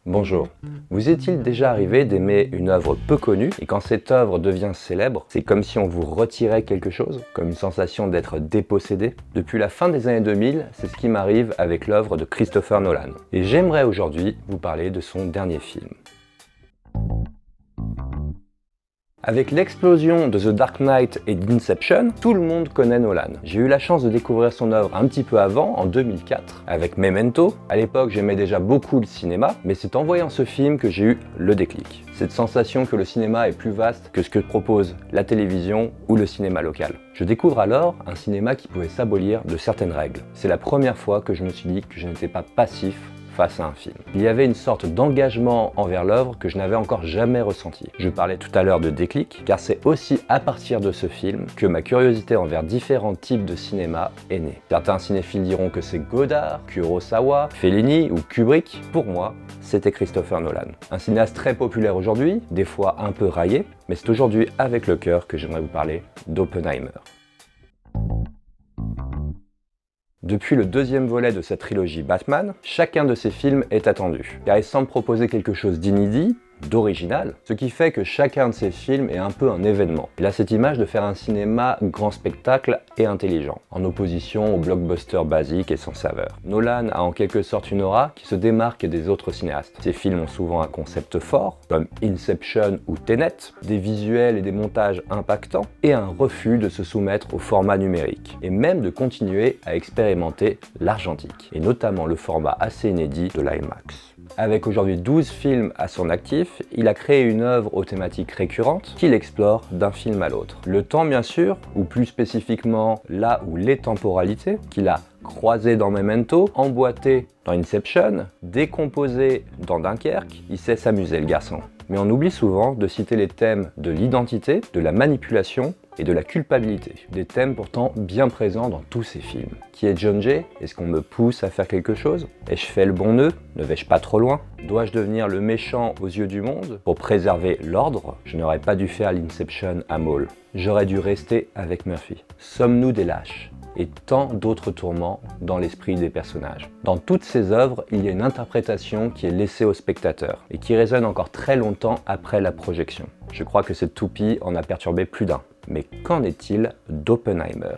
Bonjour. Vous est-il déjà arrivé d'aimer une œuvre peu connue et quand cette œuvre devient célèbre, c'est comme si on vous retirait quelque chose, comme une sensation d'être dépossédé? Depuis la fin des années 2000, c'est ce qui m'arrive avec l'œuvre de Christopher Nolan. Et j'aimerais aujourd'hui vous parler de son dernier film. Avec l'explosion de The Dark Knight et d'Inception, tout le monde connaît Nolan. J'ai eu la chance de découvrir son œuvre un petit peu avant, en 2004, avec Memento. À l'époque, j'aimais déjà beaucoup le cinéma, mais c'est en voyant ce film que j'ai eu le déclic. Cette sensation que le cinéma est plus vaste que ce que propose la télévision ou le cinéma local. Je découvre alors un cinéma qui pouvait s'abolir de certaines règles. C'est la première fois que je me suis dit que je n'étais pas passif face à un film. Il y avait une sorte d'engagement envers l'œuvre que je n'avais encore jamais ressenti. Je parlais tout à l'heure de déclic, car c'est aussi à partir de ce film que ma curiosité envers différents types de cinéma est née. Certains cinéphiles diront que c'est Godard, Kurosawa, Fellini ou Kubrick. Pour moi, c'était Christopher Nolan. Un cinéaste très populaire aujourd'hui, des fois un peu raillé, mais c'est aujourd'hui avec le cœur que j'aimerais vous parler d'Oppenheimer. Depuis le deuxième volet de cette trilogie Batman, chacun de ces films est attendu, car ils semblent proposer quelque chose d'inédit, d'original, ce qui fait que chacun de ces films est un peu un événement. Il a cette image de faire un cinéma grand spectacle et intelligent, en opposition au blockbuster basique et sans saveur. Nolan a en quelque sorte une aura qui se démarque des autres cinéastes. Ses films ont souvent un concept fort, comme Inception ou Tenet, des visuels et des montages impactants, et un refus de se soumettre au format numérique, et même de continuer à expérimenter l'argentique, et notamment le format assez inédit de l'IMAX. Avec aujourd'hui 12 films à son actif, il a créé une œuvre aux thématiques récurrentes qu'il explore d'un film à l'autre. Le temps bien sûr, ou plus spécifiquement là où les temporalités, qu'il a croisé dans Memento, emboîté dans Inception, décomposé dans Dunkerque, il sait s'amuser le garçon. Mais on oublie souvent de citer les thèmes de l'identité, de la manipulation et de la culpabilité. Des thèmes pourtant bien présents dans tous ces films. Qui est John Jay? Est-ce qu'on me pousse à faire quelque chose? Ai-je fait le bon nœud? Ne vais-je pas trop loin? Dois-je devenir le méchant aux yeux du monde pour préserver l'ordre? Je n'aurais pas dû faire l'Inception à Maul. J'aurais dû rester avec Murphy. Sommes-nous des lâches? Et tant d'autres tourments dans l'esprit des personnages. Dans toutes ces œuvres, il y a une interprétation qui est laissée au spectateur et qui résonne encore très longtemps après la projection. Je crois que cette toupie en a perturbé plus d'un. Mais qu'en est-il d'Oppenheimer?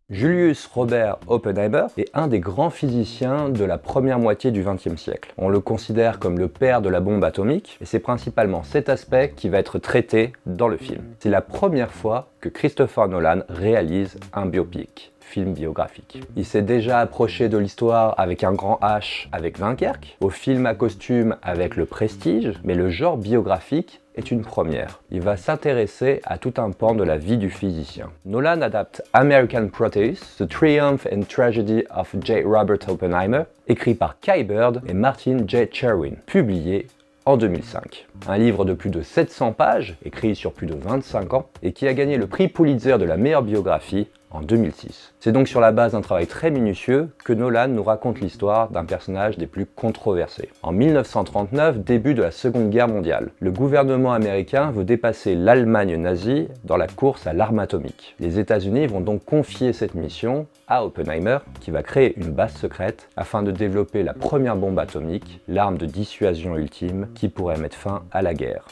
Julius Robert Oppenheimer est un des grands physiciens de la première moitié du XXe siècle. On le considère comme le père de la bombe atomique, et c'est principalement cet aspect qui va être traité dans le film. C'est la première fois que Christopher Nolan réalise un biopic. Film biographique. Il s'est déjà approché de l'histoire avec un grand H avec Dunkerque, au film à costume avec Le Prestige, mais le genre biographique est une première. Il va s'intéresser à tout un pan de la vie du physicien. Nolan adapte American Proteus, The Triumph and Tragedy of J. Robert Oppenheimer, écrit par Kai Bird et Martin J. Cherwin, publié en 2005. Un livre de plus de 700 pages, écrit sur plus de 25 ans, et qui a gagné le prix Pulitzer de la meilleure biographie en 2006. C'est donc sur la base d'un travail très minutieux que Nolan nous raconte l'histoire d'un personnage des plus controversés. En 1939, début de la Seconde Guerre mondiale, le gouvernement américain veut dépasser l'Allemagne nazie dans la course à l'arme atomique. Les États-Unis vont donc confier cette mission à Oppenheimer, qui va créer une base secrète afin de développer la première bombe atomique, l'arme de dissuasion ultime qui pourrait mettre fin à la guerre.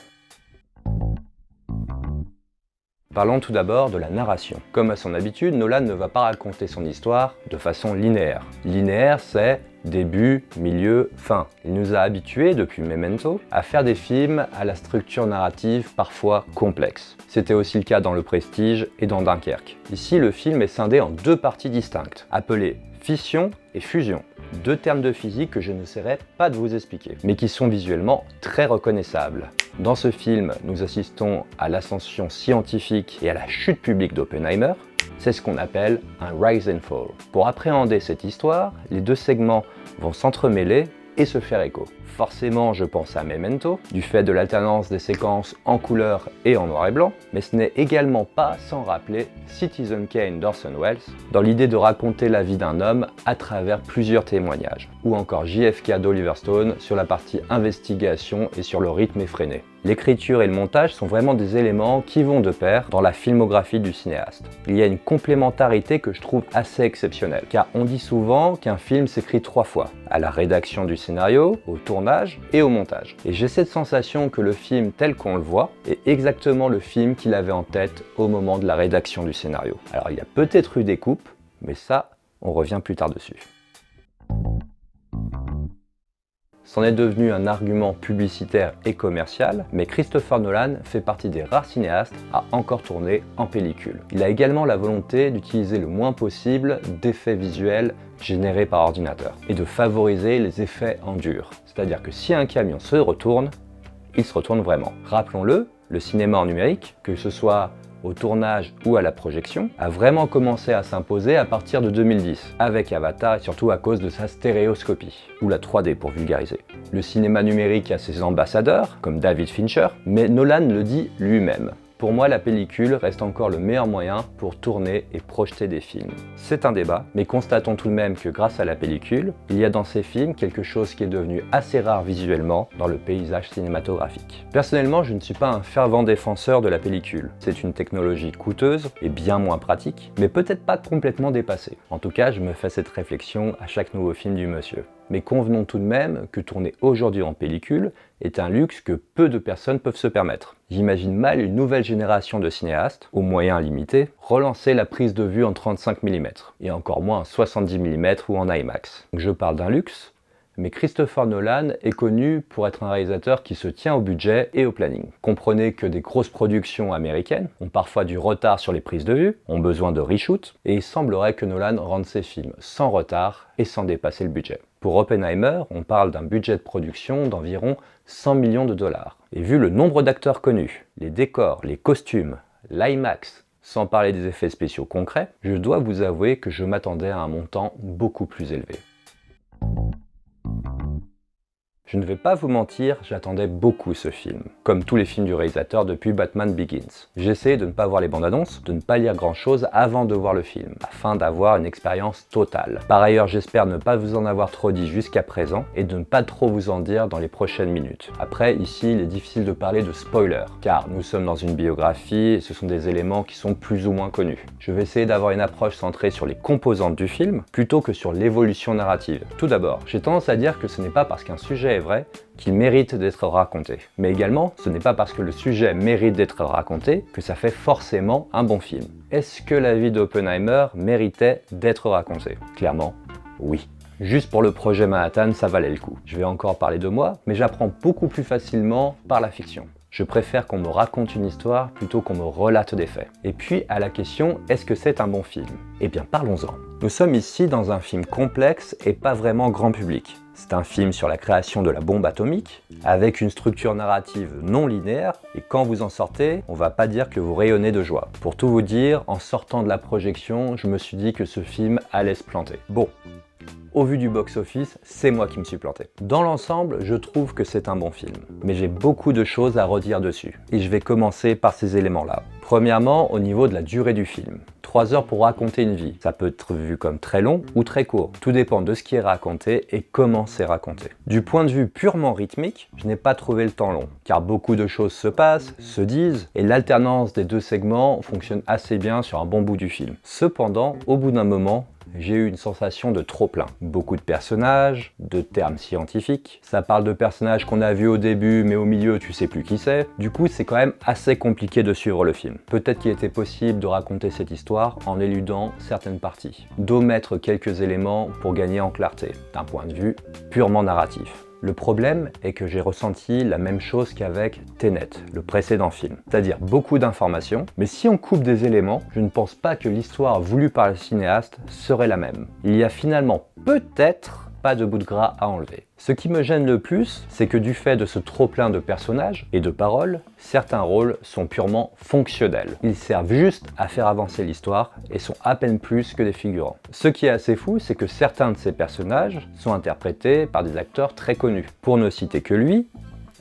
Parlons tout d'abord de la narration. Comme à son habitude, Nolan ne va pas raconter son histoire de façon linéaire. Linéaire, c'est début, milieu, fin. Il nous a habitués, depuis Memento, à faire des films à la structure narrative parfois complexe. C'était aussi le cas dans Le Prestige et dans Dunkerque. Ici, le film est scindé en deux parties distinctes, appelées fission et fusion. Deux termes de physique que je n'essaierai pas de vous expliquer, mais qui sont visuellement très reconnaissables. Dans ce film, nous assistons à l'ascension scientifique et à la chute publique d'Oppenheimer. C'est ce qu'on appelle un rise and fall. Pour appréhender cette histoire, les deux segments vont s'entremêler et se faire écho. Forcément, je pense à Memento, du fait de l'alternance des séquences en couleur et en noir et blanc, mais ce n'est également pas sans rappeler Citizen Kane d'Orson Welles, dans l'idée de raconter la vie d'un homme à travers plusieurs témoignages, ou encore JFK d'Oliver Stone sur la partie investigation et sur le rythme effréné. L'écriture et le montage sont vraiment des éléments qui vont de pair dans la filmographie du cinéaste. Il y a une complémentarité que je trouve assez exceptionnelle, car on dit souvent qu'un film s'écrit 3 fois, à la rédaction du scénario, au tournage et au montage. Et j'ai cette sensation que le film tel qu'on le voit est exactement le film qu'il avait en tête au moment de la rédaction du scénario. Alors il y a peut-être eu des coupes, mais ça, on revient plus tard dessus. C'en est devenu un argument publicitaire et commercial, mais Christopher Nolan fait partie des rares cinéastes à encore tourner en pellicule. Il a également la volonté d'utiliser le moins possible d'effets visuels générés par ordinateur et de favoriser les effets en dur. C'est-à-dire que si un camion se retourne, il se retourne vraiment. Rappelons-le, le cinéma en numérique, que ce soit au tournage ou à la projection, a vraiment commencé à s'imposer à partir de 2010, avec Avatar et surtout à cause de sa stéréoscopie, ou la 3D pour vulgariser. Le cinéma numérique a ses ambassadeurs, comme David Fincher, mais Nolan le dit lui-même. Pour moi, la pellicule reste encore le meilleur moyen pour tourner et projeter des films. C'est un débat, mais constatons tout de même que grâce à la pellicule, il y a dans ces films quelque chose qui est devenu assez rare visuellement dans le paysage cinématographique. Personnellement, je ne suis pas un fervent défenseur de la pellicule. C'est une technologie coûteuse et bien moins pratique, mais peut-être pas complètement dépassée. En tout cas, je me fais cette réflexion à chaque nouveau film du monsieur. Mais convenons tout de même que tourner aujourd'hui en pellicule est un luxe que peu de personnes peuvent se permettre. J'imagine mal une nouvelle génération de cinéastes, aux moyens limités, relancer la prise de vue en 35 mm, et encore moins en 70 mm ou en IMAX. Donc je parle d'un luxe, mais Christopher Nolan est connu pour être un réalisateur qui se tient au budget et au planning. Comprenez que des grosses productions américaines ont parfois du retard sur les prises de vue, ont besoin de reshoot, et il semblerait que Nolan rende ses films sans retard et sans dépasser le budget. Pour Oppenheimer, on parle d'un budget de production d'environ 100 millions de dollars. Et vu le nombre d'acteurs connus, les décors, les costumes, l'IMAX, sans parler des effets spéciaux concrets, je dois vous avouer que je m'attendais à un montant beaucoup plus élevé. Je ne vais pas vous mentir, j'attendais beaucoup ce film, comme tous les films du réalisateur depuis Batman Begins. J'ai essayé de ne pas voir les bandes annonces, de ne pas lire grand chose avant de voir le film, afin d'avoir une expérience totale. Par ailleurs, j'espère ne pas vous en avoir trop dit jusqu'à présent, et de ne pas trop vous en dire dans les prochaines minutes. Après, ici, il est difficile de parler de spoilers, car nous sommes dans une biographie, et ce sont des éléments qui sont plus ou moins connus. Je vais essayer d'avoir une approche centrée sur les composantes du film, plutôt que sur l'évolution narrative. Tout d'abord, j'ai tendance à dire que ce n'est pas parce qu'un sujet est vrai qu'il mérite d'être raconté. Mais également, ce n'est pas parce que le sujet mérite d'être raconté que ça fait forcément un bon film. Est-ce que la vie d'Oppenheimer méritait d'être racontée? Clairement, oui. Juste pour le projet Manhattan, ça valait le coup. Je vais encore parler de moi, mais j'apprends beaucoup plus facilement par la fiction. Je préfère qu'on me raconte une histoire plutôt qu'on me relate des faits. Et puis à la question, est-ce que c'est un bon film? Eh bien parlons-en. Nous sommes ici dans un film complexe et pas vraiment grand public. C'est un film sur la création de la bombe atomique, avec une structure narrative non linéaire, et quand vous en sortez, on va pas dire que vous rayonnez de joie. Pour tout vous dire, en sortant de la projection, je me suis dit que ce film allait se planter. Bon. Au vu du box-office, c'est moi qui me suis planté. Dans l'ensemble, je trouve que c'est un bon film, mais j'ai beaucoup de choses à redire dessus. Et je vais commencer par ces éléments-là. Premièrement, au niveau de la durée du film. 3 heures pour raconter une vie. Ça peut être vu comme très long ou très court. Tout dépend de ce qui est raconté et comment c'est raconté. Du point de vue purement rythmique, je n'ai pas trouvé le temps long, car beaucoup de choses se passent, se disent, et l'alternance des deux segments fonctionne assez bien sur un bon bout du film. Cependant, au bout d'un moment, j'ai eu une sensation de trop-plein. Beaucoup de personnages, de termes scientifiques. Ça parle de personnages qu'on a vus au début, mais au milieu, tu sais plus qui c'est. Du coup, c'est quand même assez compliqué de suivre le film. Peut-être qu'il était possible de raconter cette histoire en éludant certaines parties, d'omettre quelques éléments pour gagner en clarté, d'un point de vue purement narratif. Le problème est que j'ai ressenti la même chose qu'avec Tenet, le précédent film. C'est-à-dire beaucoup d'informations, mais si on coupe des éléments, je ne pense pas que l'histoire voulue par le cinéaste serait la même. Il y a finalement peut-être pas de bout de gras à enlever. Ce qui me gêne le plus, c'est que du fait de ce trop-plein de personnages et de paroles, certains rôles sont purement fonctionnels. Ils servent juste à faire avancer l'histoire et sont à peine plus que des figurants. Ce qui est assez fou, c'est que certains de ces personnages sont interprétés par des acteurs très connus. Pour ne citer que lui,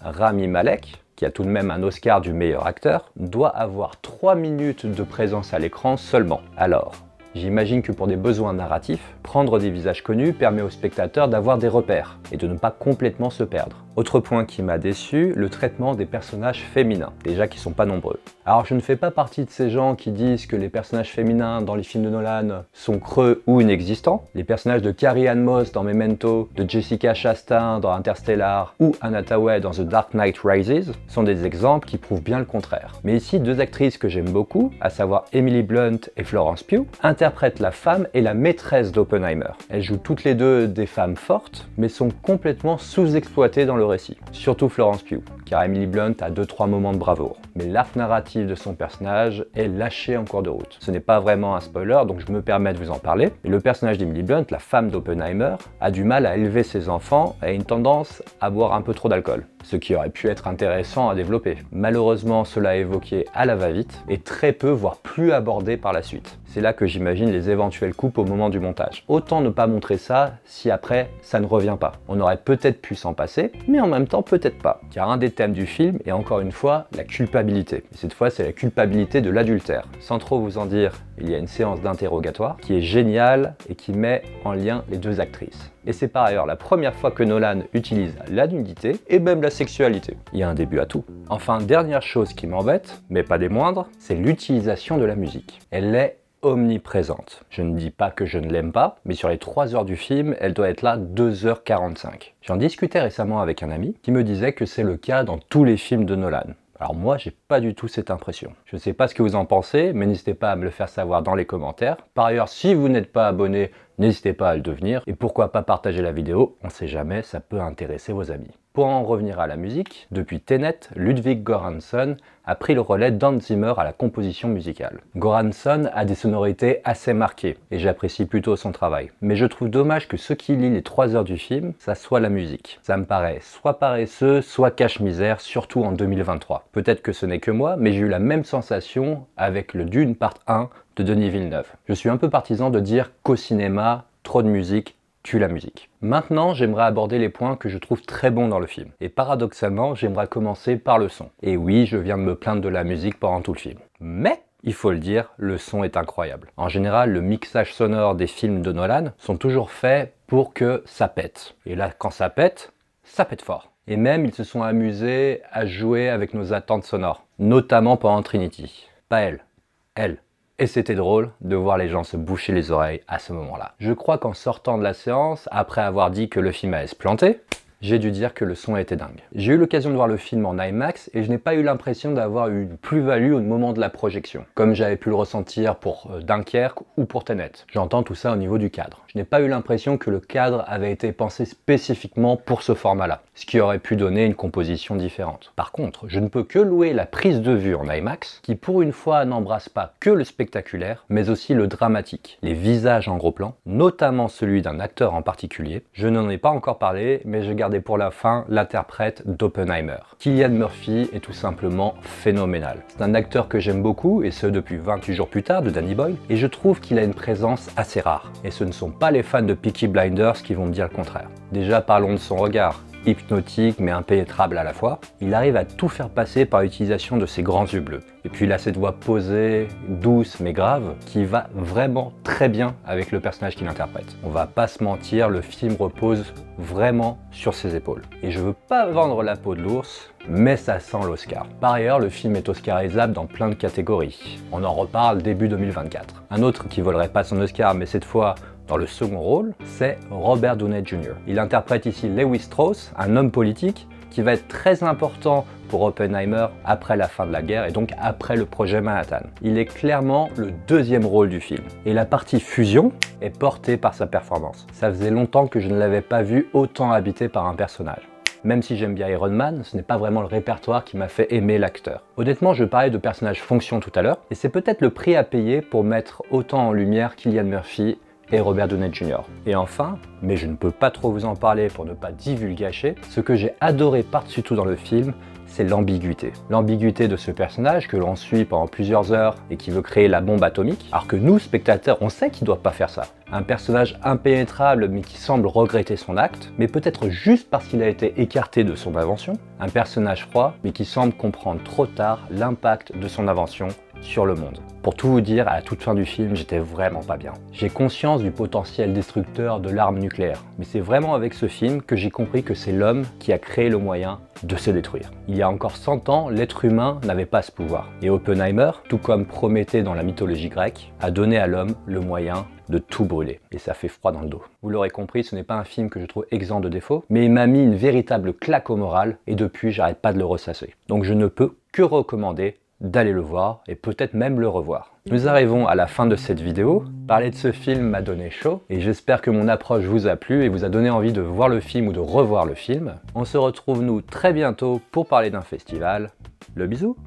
Rami Malek, qui a tout de même un Oscar du meilleur acteur, doit avoir 3 minutes de présence à l'écran seulement. Alors, j'imagine que pour des besoins narratifs, prendre des visages connus permet aux spectateurs d'avoir des repères et de ne pas complètement se perdre. Autre point qui m'a déçu, le traitement des personnages féminins, déjà qui sont pas nombreux. Alors je ne fais pas partie de ces gens qui disent que les personnages féminins dans les films de Nolan sont creux ou inexistants. Les personnages de Carrie-Anne Moss dans Memento, de Jessica Chastain dans Interstellar ou Anna Hathaway dans The Dark Knight Rises sont des exemples qui prouvent bien le contraire. Mais ici, deux actrices que j'aime beaucoup, à savoir Emily Blunt et Florence Pugh, interprètent la femme et la maîtresse d'Oppenheimer. Elles jouent toutes les deux des femmes fortes, mais sont complètement sous-exploitées dans le récit. Surtout Florence Pugh, car Emily Blunt a 2-3 moments de bravoure. Mais l'arc narratif de son personnage est lâché en cours de route. Ce n'est pas vraiment un spoiler, donc je me permets de vous en parler. Mais le personnage d'Emily Blunt, la femme d'Oppenheimer, a du mal à élever ses enfants et a une tendance à boire un peu trop d'alcool, ce qui aurait pu être intéressant à développer. Malheureusement, cela est évoqué à la va-vite et très peu, voire plus abordé par la suite. C'est là que j'imagine les éventuelles coupes au moment du montage. Autant ne pas montrer ça si après ça ne revient pas. On aurait peut-être pu s'en passer, mais en même temps peut-être pas. Car un des thèmes du film est encore une fois la culpabilité. Et cette fois c'est la culpabilité de l'adultère. Sans trop vous en dire, il y a une séance d'interrogatoire qui est géniale et qui met en lien les deux actrices. Et c'est par ailleurs la première fois que Nolan utilise la nudité et même la sexualité. Il y a un début à tout. Enfin, dernière chose qui m'embête, mais pas des moindres, c'est l'utilisation de la musique. Elle est omniprésente. Je ne dis pas que je ne l'aime pas, mais sur les 3 heures du film, elle doit être là 2h45. J'en discutais récemment avec un ami qui me disait que c'est le cas dans tous les films de Nolan. Alors moi, j'ai pas du tout cette impression. Je ne sais pas ce que vous en pensez, mais n'hésitez pas à me le faire savoir dans les commentaires. Par ailleurs, si vous n'êtes pas abonné, n'hésitez pas à le devenir. Et pourquoi pas partager la vidéo, on sait jamais, ça peut intéresser vos amis. Pour en revenir à la musique, depuis Tenet, Ludwig Göransson a pris le relais d'Hans Zimmer à la composition musicale. Göransson a des sonorités assez marquées, et j'apprécie plutôt son travail. Mais je trouve dommage que ce qui lie les 3 heures du film, ça soit la musique. Ça me paraît soit paresseux, soit cache-misère, surtout en 2023. Peut-être que ce n'est que moi, mais j'ai eu la même sensation avec le Dune Part 1 de Denis Villeneuve. Je suis un peu partisan de dire qu'au cinéma, trop de musique tue la musique. Maintenant, j'aimerais aborder les points que je trouve très bons dans le film. Et paradoxalement, j'aimerais commencer par le son. Et oui, je viens de me plaindre de la musique pendant tout le film. Mais, il faut le dire, le son est incroyable. En général, le mixage sonore des films de Nolan sont toujours faits pour que ça pète. Et là, quand ça pète fort. Et même, ils se sont amusés à jouer avec nos attentes sonores, notamment pendant Trinity. Pas elle. Et c'était drôle de voir les gens se boucher les oreilles à ce moment-là. Je crois qu'en sortant de la séance, après avoir dit que le film allait se planter, j'ai dû dire que le son était dingue. J'ai eu l'occasion de voir le film en IMAX et je n'ai pas eu l'impression d'avoir eu une plus-value au moment de la projection, comme j'avais pu le ressentir pour Dunkerque ou pour Tenet. J'entends tout ça au niveau du cadre. Je n'ai pas eu l'impression que le cadre avait été pensé spécifiquement pour ce format-là, ce qui aurait pu donner une composition différente. Par contre, je ne peux que louer la prise de vue en IMAX, qui pour une fois n'embrasse pas que le spectaculaire, mais aussi le dramatique, les visages en gros plan, notamment celui d'un acteur en particulier. Je n'en ai pas encore parlé, mais je garde pour la fin l'interprète d'Oppenheimer. Cillian Murphy est tout simplement phénoménal. C'est un acteur que j'aime beaucoup, et ce depuis 28 jours plus tard de Danny Boyle, et je trouve qu'il a une présence assez rare. Et ce ne sont pas les fans de Peaky Blinders qui vont me dire le contraire. Déjà parlons de son regard. Hypnotique mais impénétrable à la fois, il arrive à tout faire passer par l'utilisation de ses grands yeux bleus. Et puis il a cette voix posée, douce mais grave, qui va vraiment très bien avec le personnage qu'il interprète. On va pas se mentir, le film repose vraiment sur ses épaules. Et je veux pas vendre la peau de l'ours, mais ça sent l'Oscar. Par ailleurs, le film est oscarisable dans plein de catégories. On en reparle début 2024. Un autre qui volerait pas son Oscar, mais cette fois dans le second rôle, c'est Robert Downey Jr. Il interprète ici Lewis Strauss, un homme politique qui va être très important pour Oppenheimer après la fin de la guerre et donc après le projet Manhattan. Il est clairement le deuxième rôle du film. Et la partie fusion est portée par sa performance. Ça faisait longtemps que je ne l'avais pas vu autant habité par un personnage. Même si j'aime bien Iron Man, ce n'est pas vraiment le répertoire qui m'a fait aimer l'acteur. Honnêtement, je parlais de personnage fonction tout à l'heure, et c'est peut-être le prix à payer pour mettre autant en lumière Cillian Murphy et Robert Downey Jr. Et enfin, mais je ne peux pas trop vous en parler pour ne pas divulgacher, ce que j'ai adoré par-dessus tout dans le film, c'est l'ambiguïté. L'ambiguïté de ce personnage que l'on suit pendant plusieurs heures et qui veut créer la bombe atomique, alors que nous, spectateurs, on sait qu'il ne doit pas faire ça. Un personnage impénétrable mais qui semble regretter son acte, mais peut-être juste parce qu'il a été écarté de son invention. Un personnage froid mais qui semble comprendre trop tard l'impact de son invention sur le monde. Pour tout vous dire, à la toute fin du film, j'étais vraiment pas bien. J'ai conscience du potentiel destructeur de l'arme nucléaire, mais c'est vraiment avec ce film que j'ai compris que c'est l'homme qui a créé le moyen de se détruire. Il y a encore 100 ans, l'être humain n'avait pas ce pouvoir. Et Oppenheimer, tout comme Prométhée dans la mythologie grecque, a donné à l'homme le moyen de tout brûler. Et ça fait froid dans le dos. Vous l'aurez compris, ce n'est pas un film que je trouve exempt de défauts, mais il m'a mis une véritable claque au moral, et depuis, j'arrête pas de le ressasser. Donc je ne peux que recommander d'aller le voir et peut-être même le revoir. Nous arrivons à la fin de cette vidéo. Parler de ce film m'a donné chaud et j'espère que mon approche vous a plu et vous a donné envie de voir le film ou de revoir le film. On se retrouve nous très bientôt pour parler d'un festival. Le bisou!